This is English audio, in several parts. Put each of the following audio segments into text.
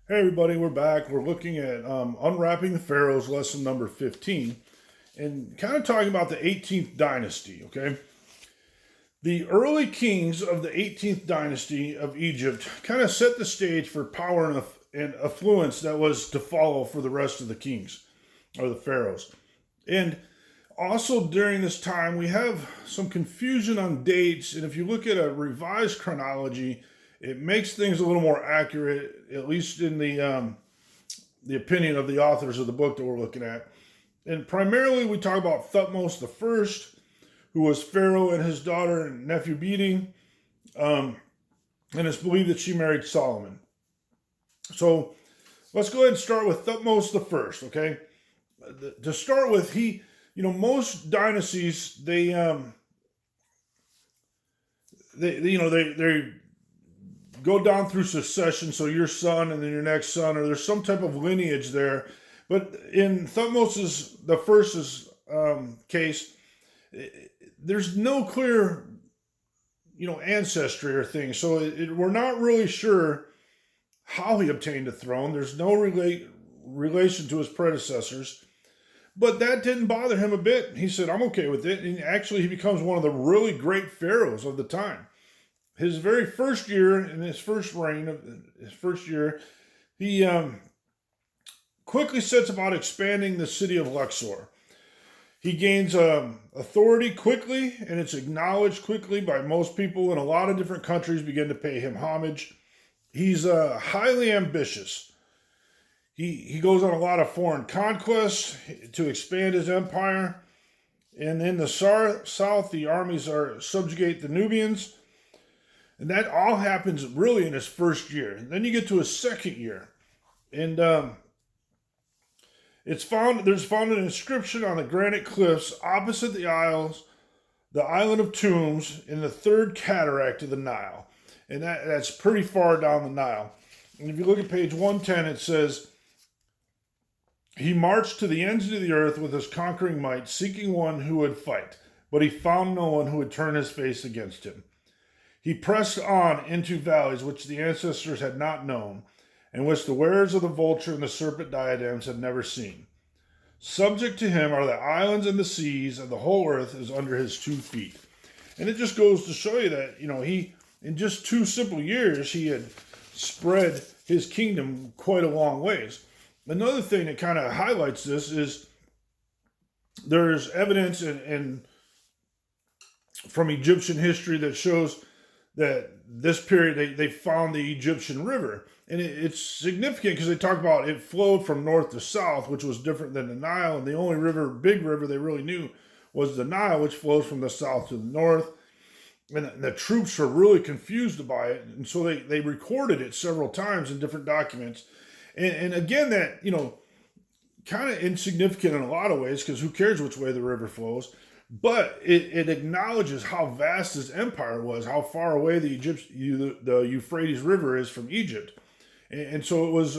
Hey everybody, we're back. We're looking at Unwrapping the Pharaohs, lesson number 15, and kind of talking about the 18th dynasty, okay? The early kings of the 18th dynasty of Egypt kind of set the stage for power and affluence that was to follow for the rest of the kings, or the pharaohs. And also during this time, we have some confusion on dates, and if you look at a revised chronology, it makes things a little more accurate, at least in the opinion of the authors of the book that we're looking at. And primarily, we talk about Thutmose the First, who was Pharaoh and his daughter and nephew beating, um, and it's believed that she married Solomon. So let's go ahead and start with Thutmose the First. Okay, to start with, most dynasties they go down through succession, so your son and then your next son, or there's some type of lineage there. But in Thutmose's the first's case, there's no clear, ancestry or thing. So we're not really sure how he obtained the throne. There's no relation to his predecessors. But that didn't bother him a bit. He said, I'm okay with it. And actually, he becomes one of the really great pharaohs of the time. His very first year, in his first reign of his first year, he quickly sets about expanding the city of Luxor. He gains authority quickly, and it's acknowledged quickly by most people in a lot of different countries begin to pay him homage. He's highly ambitious. He goes on a lot of foreign conquests to expand his empire. And in the south, the armies are subjugate the Nubians. And that all happens really in his first year. And then you get to his second year. And there's found an inscription on the granite cliffs opposite the island of Tombs in the third cataract of the Nile. And that's pretty far down the Nile. And if you look at page 110, it says, he marched to the ends of the earth with his conquering might, seeking one who would fight, but he found no one who would turn his face against him. He pressed on into valleys which the ancestors had not known, and which the wearers of the vulture and the serpent diadems had never seen. Subject to him are the islands and the seas, and the whole earth is under his 2 feet. And it just goes to show you that, he, in just 2 simple years, he had spread his kingdom quite a long ways. Another thing that kind of highlights this is there's evidence from Egyptian history that shows that this period they found the Egyptian river. And it's significant because they talk about it flowed from north to south, which was different than the Nile. And the only big river they really knew was the Nile, which flows from the south to the north. And the troops were really confused by it. And so they recorded it several times in different documents. And again, that, kind of insignificant in a lot of ways, because who cares which way the river flows? But it acknowledges how vast his empire was, how far away the Euphrates River is from Egypt. And so it was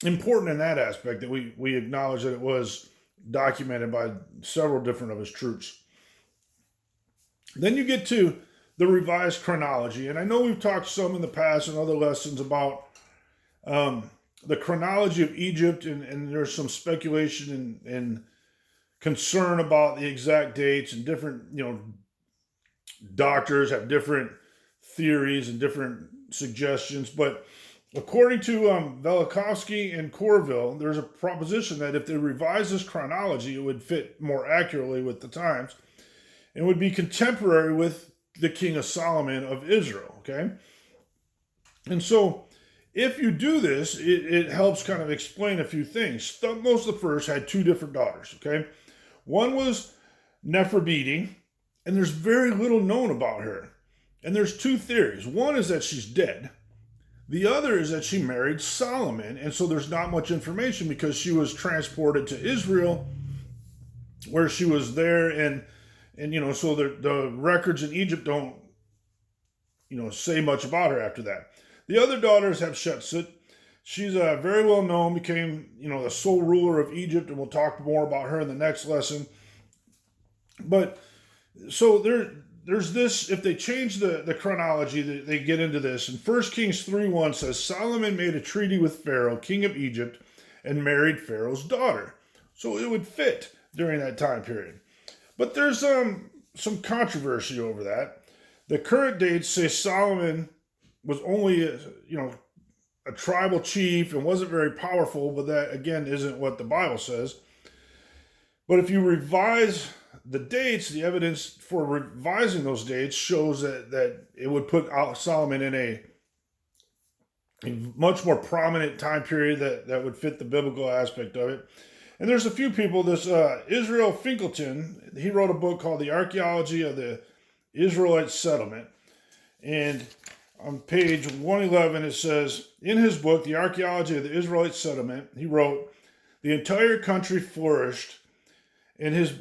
important in that aspect that we acknowledge that it was documented by several different of his troops. Then you get to the revised chronology. And I know we've talked some in the past in other lessons about the chronology of Egypt, and there's some speculation and concern about the exact dates, and different, doctors have different theories and different suggestions. But according to Velikovsky and Corville, there's a proposition that if they revise this chronology, it would fit more accurately with the times and would be contemporary with the king of Solomon of Israel, okay? And so if you do this, it helps kind of explain a few things. Thutmose the First had 2 different daughters, okay? One was Nefertiti, and there's very little known about her. And there's 2 theories. One is that she's dead. The other is that she married Solomon, and so there's not much information because she was transported to Israel, where she was there, and so the records in Egypt don't, say much about her after that. The other daughter is Hatshepsut. She's very well known, became, the sole ruler of Egypt, and we'll talk more about her in the next lesson. But so there's this, if they change the chronology, they get into this. And 1 Kings 3:1 says, Solomon made a treaty with Pharaoh, king of Egypt, and married Pharaoh's daughter. So it would fit during that time period. But there's some controversy over that. The current dates say Solomon was only a tribal chief and wasn't very powerful, but that again isn't what the Bible says. But if you revise the dates, the evidence for revising those dates shows that it would put Solomon in a much more prominent time period that would fit the biblical aspect of it. And there's a few people, this Israel Finkelton, he wrote a book called The Archaeology of the Israelite Settlement. And on page 111, it says, in his book, The Archaeology of the Israelite Settlement, he wrote, the entire country flourished, and his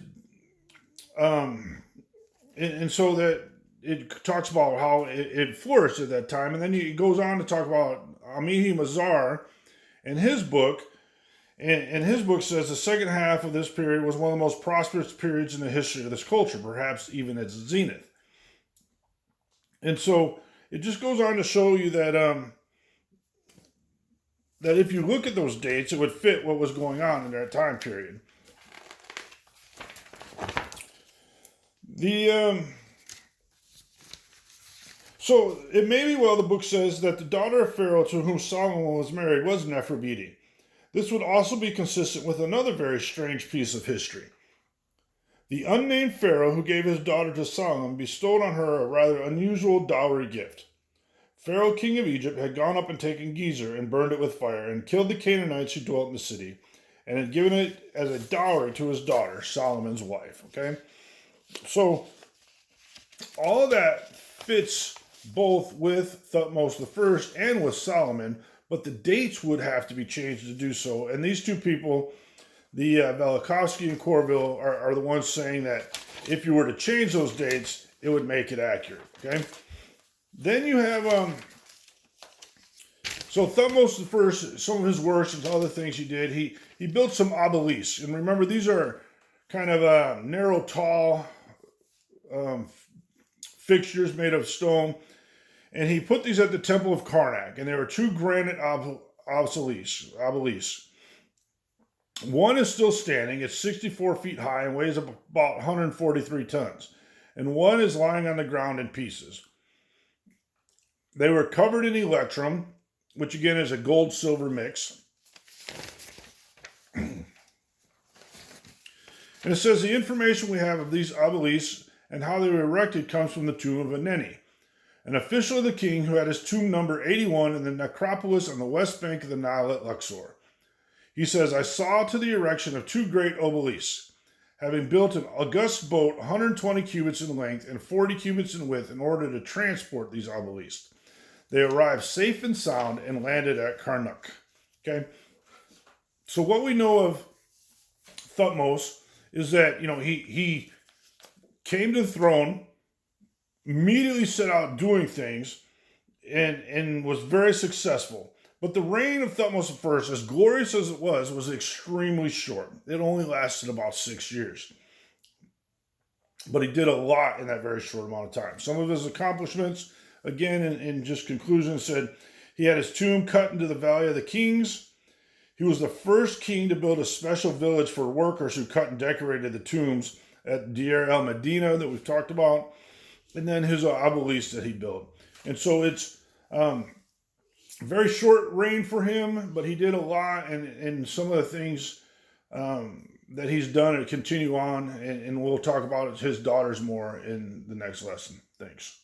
and so that it talks about how it flourished at that time, and then he goes on to talk about Amihi Mazar in his book, and his book says the second half of this period was one of the most prosperous periods in the history of this culture, perhaps even its zenith. And so it just goes on to show you that that if you look at those dates, it would fit what was going on in that time period. So it may be well, the book says, that the daughter of Pharaoh to whom Solomon was married was Nefertiti. This would also be consistent with another very strange piece of history. The unnamed Pharaoh who gave his daughter to Solomon bestowed on her a rather unusual dowry gift. Pharaoh, king of Egypt, had gone up and taken Gezer and burned it with fire and killed the Canaanites who dwelt in the city and had given it as a dowry to his daughter, Solomon's wife. Okay? So all of that fits both with Thutmose I and with Solomon, but the dates would have to be changed to do so. And these two people, the Velikovsky and Corville, are the ones saying that if you were to change those dates, it would make it accurate. Okay. Then you have so Thutmose I, some of his works and other things he did. He built some obelisks, and remember these are kind of narrow, tall fixtures made of stone. And he put these at the temple of Karnak, and they were two granite obelisks. One is still standing, it's 64 feet high and weighs about 143 tons. And one is lying on the ground in pieces. They were covered in electrum, which again is a gold-silver mix. And it says the information we have of these obelisks and how they were erected comes from the tomb of Aneni, an official of the king who had his tomb number 81 in the necropolis on the west bank of the Nile at Luxor. He says, I saw to the erection of two great obelisks, having built an august boat 120 cubits in length and 40 cubits in width in order to transport these obelisks. They arrived safe and sound and landed at Karnak. Okay? So what we know of Thutmose is that, he came to the throne, immediately set out doing things, and was very successful. But the reign of Thutmose I, as glorious as it was extremely short. It only lasted about 6 years. But he did a lot in that very short amount of time. Some of his accomplishments, again, in just conclusion, said he had his tomb cut into the Valley of the Kings. He was the first king to build a special village for workers who cut and decorated the tombs at Deir el Medina that we've talked about. And then his obelisk that he built. And so it's very short reign for him, but he did a lot, and some of the things that he's done and continue on, and we'll talk about his daughters more in the next lesson. Thanks.